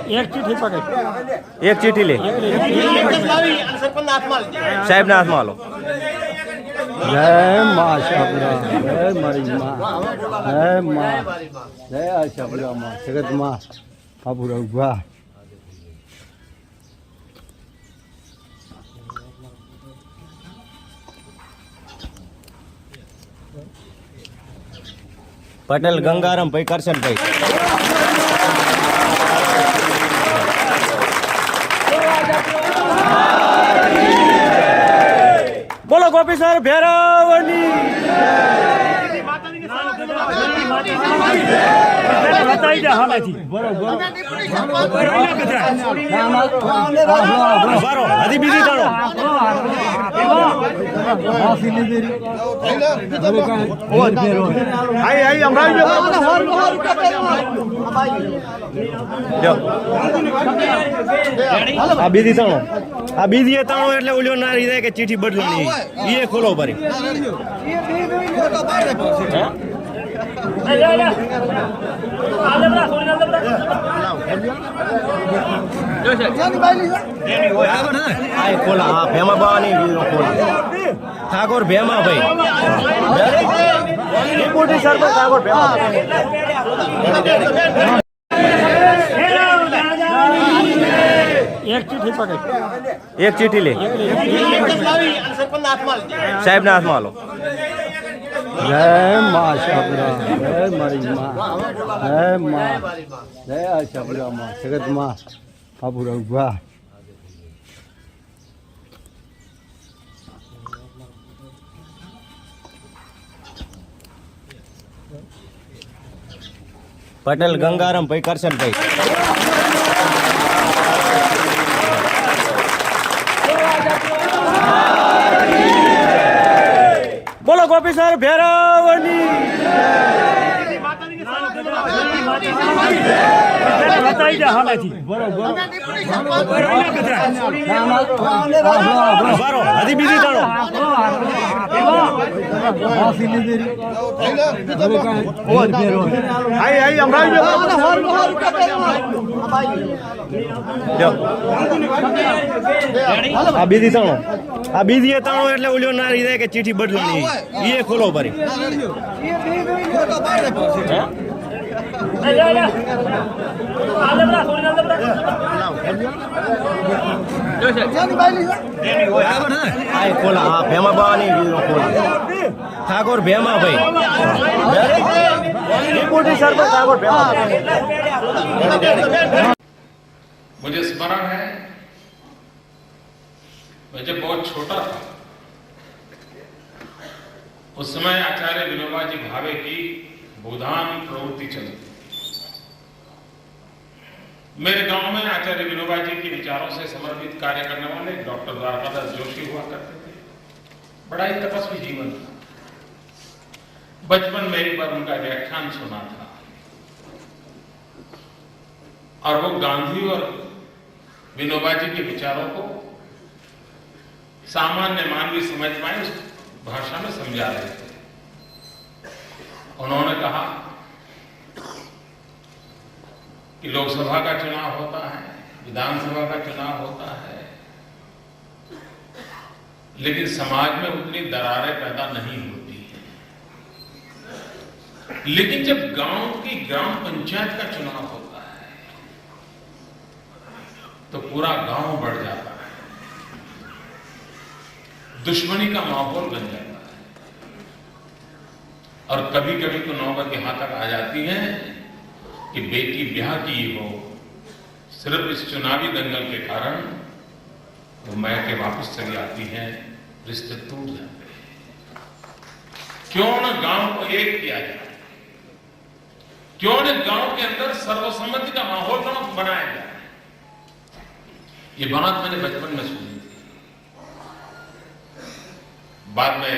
एक चिट्ठी पकड़, एक चिट्ठी ले साहेब ना हाथ मालो। जय माँ शाबरा, जय मारी माँ, जय माँ, जय शाबरा माँ, जगत माँ बाबू रघुआ। पटेल गंगाराम भाई करशन भाई। बोलो गोपी सर भैरवनी बताई जा हाँ थी बारो हदी बीजी डालो आई आई अमराज आ बीजी ताणो आ बीजी ताणो એટલે ઓલ્યો ના રીદે કે ચીઠી બદલવાની ઈ ખોલો ભરી खोला हाँ भेमा बानी खोला ठाकुर भेमा भाई डिप्टी सरपंच ठाकुर भेमा एक चिट्ठी पकड़, एक चिट्ठी ले साहेब ना हाथ मालो। जय माँ शाबरा, जय मारी माँ, जय माँ, जय शाबरा माँ, जगत माँ बाबू रघुआ। पटेल गंगाराम भाई करशन भाई। बोलो गोपी सर भैरवनी बताई जा हाँ थी बारो हदी बीजी डालो आई आई अमराज आ बीजी ताणो आ बीजी ताणो એટલે ઓલ્યો ના રીદે કે ચીઠી બદલવાની ઈ ખોલો ભરી आई खोला हाँ भेमा बानी खोला ठाकुर भेमा भाई डिप्टी सरपंच ठाकुर भेमा। मुझे स्मरण है मैं जब बहुत छोटा था उस समय आचार्य विनोबा जी भावे की बोधान प्रवृत्ति चलती। मेरे गांव में आचार्य विनोबा जी के विचारों से समर्पित कार्य करने वाले डॉक्टर द्वारकादास जोशी हुआ करते थे। बड़ा ही तपस्वी जीवन था। बचपन में एक बार उनका व्याख्यान सुना था और वो गांधी और विनोबा जी के विचारों को सामान्य मानवी समझ पाए उस भाषा में समझा रहे थे। उन्होंने कहा कि लोकसभा का चुनाव होता है, विधानसभा का चुनाव होता है, लेकिन समाज में उतनी दरारें पैदा नहीं होती हैं। लेकिन जब गांव की ग्राम पंचायत का चुनाव होता है तो पूरा गांव बढ़ जाता है, दुश्मनी का माहौल बन जाता है और कभी कभी तो नौबत यहां तक आ जाती है कि बेटी ब्याह की हो सिर्फ इस चुनावी दंगल के कारण वो मैके वापस चली आती है, रिश्ते टूट जाते हैं। क्यों न गांव को एक किया जाए, क्यों न गांव के अंदर सर्वसम्मति का माहौल बनाया जाए। ये बात मैंने बचपन में सुनी थी। बाद में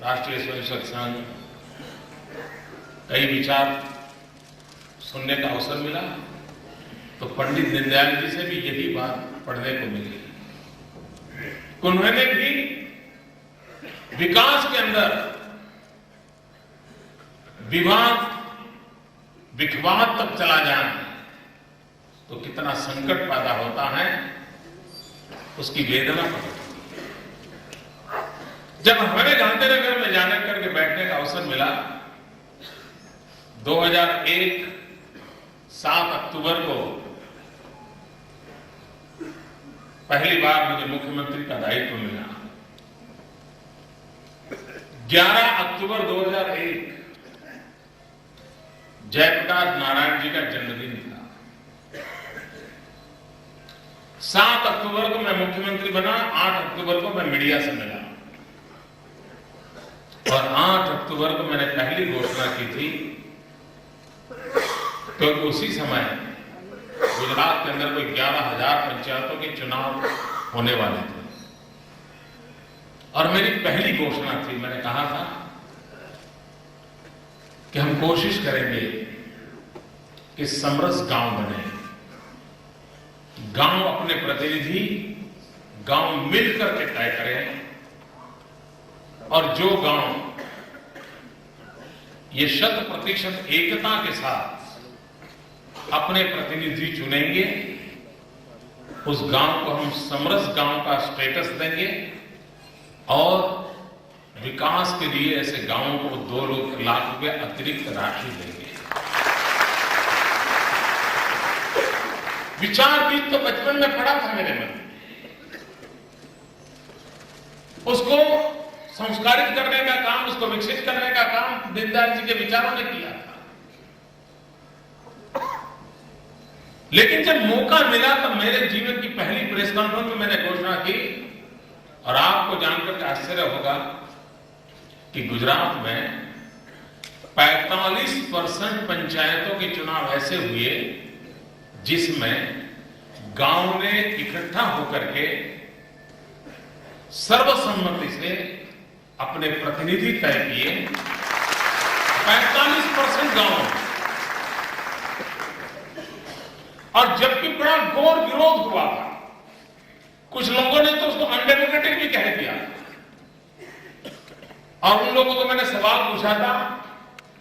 राष्ट्रीय स्वयंसेवक संघ कई विचार सुनने का अवसर मिला तो पंडित दीनदयाल जी से भी यही बात पढ़ने को मिली। उन्होंने भी विकास के अंदर विवाद विखवाद तक चला जाए तो कितना संकट पैदा होता है, उसकी वेदना प्रकट होती है। जब हमें गांधीनगर में जाने करके बैठने का अवसर मिला 2001 7 अक्टूबर को, पहली बार मुझे मुख्यमंत्री का दायित्व मिला। 11 अक्टूबर 2001 जयप्रकाश नारायण जी का जन्मदिन था। 7 अक्टूबर को मैं मुख्यमंत्री बना, 8 अक्टूबर को मैं मीडिया से मिला और 8 अक्टूबर को मैंने पहली घोषणा की थी, क्योंकि उसी समय गुजरात के अंदर कोई 11,000 पंचायतों के चुनाव होने वाले थे और मेरी पहली घोषणा थी, मैंने कहा था कि हम कोशिश करेंगे कि समरस गांव बने, गांव अपने प्रतिनिधि गांव मिलकर के तय करें और जो गांव ये 100% एकता के साथ अपने प्रतिनिधि चुनेंगे, उस गांव को हम समरस गांव का स्टेटस देंगे और विकास के लिए ऐसे गांवों को 2 लाख रुपए अतिरिक्त राशि देंगे। विचार भी तो बचपन में पड़ा था मेरे मन में, उसको संस्कारित करने का काम, उसको विकसित करने का काम दीनदयाल जी के विचारों ने किया था। लेकिन जब मौका मिला तो मेरे जीवन की पहली प्रेस कॉन्फ्रेंस में मैंने घोषणा की और आपको जानकर के आश्चर्य होगा कि गुजरात में 45% पंचायतों के चुनाव ऐसे हुए जिसमें गांव ने इकट्ठा होकर के सर्वसम्मति से अपने प्रतिनिधि तय किए। 45% गांव, और जबकि बड़ा घोर विरोध हुआ था, कुछ लोगों ने तो उसको अनडेमोक्रेटिक भी कह दिया और उन लोगों को मैंने सवाल पूछा था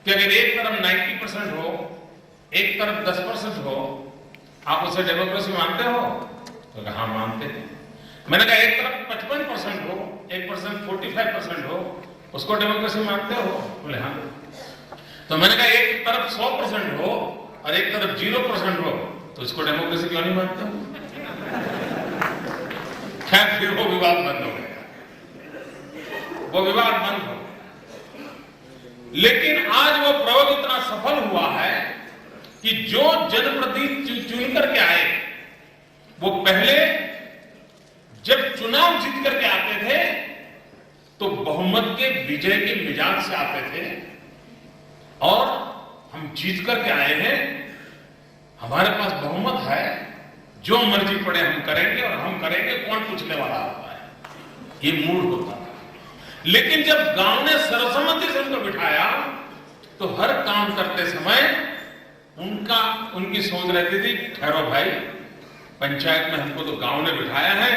कि अगर एक तरफ 90% हो, एक तरफ 10% हो, आप उसे डेमोक्रेसी मानते हो? तो कहा हाँ मानते हैं। मैंने कहा एक तरफ 55% हो, 1% 45% हो, उसको डेमोक्रेसी मानते हो? बोले हाँ। तो मैंने कहा एक तरफ 100% हो और एक तरफ 0% हो, तो इसको डेमोक्रेसी क्यों नहीं मानते हो? खैर फिर वो विवाद बंद हो गया, वो विवाद बंद हो। लेकिन आज वो प्रयोग इतना सफल हुआ है कि जो जनप्रतिनिधि चुन करके आए, वो पहले जब चुनाव जीत करके आते थे तो बहुमत के विजय के मिजाज से आते थे और हम जीत करके आए हैं, हमारे पास बहुमत है, जो मर्जी पड़े हम करेंगे और हम करेंगे, कौन पूछने वाला होता है, ये मूड होता था। लेकिन जब गांव ने सर्वसम्मति से उनको बिठाया तो हर काम करते समय उनकी सोच रहती थी, ठहरो भाई, पंचायत में हमको तो गांव ने बिठाया है,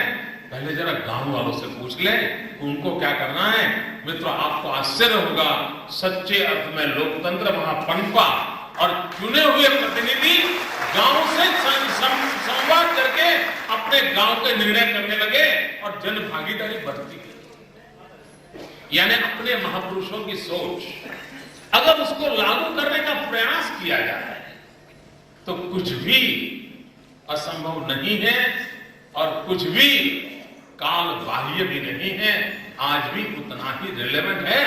पहले जरा गांव वालों से पूछ ले उनको क्या करना है। मित्रों, आपको आश्चर्य होगा, सच्चे अर्थ में लोकतंत्र वहां पनपा और चुने हुए प्रतिनिधि गांव से संवाद करके अपने गांव के निर्णय करने लगे और जन भागीदारी बढ़ती गई। यानी अपने महापुरुषों की सोच अगर उसको लागू करने का प्रयास किया जाए तो कुछ भी असंभव नहीं है और कुछ भी काल बाह्य भी नहीं है, आज भी उतना ही रिलेवेंट है।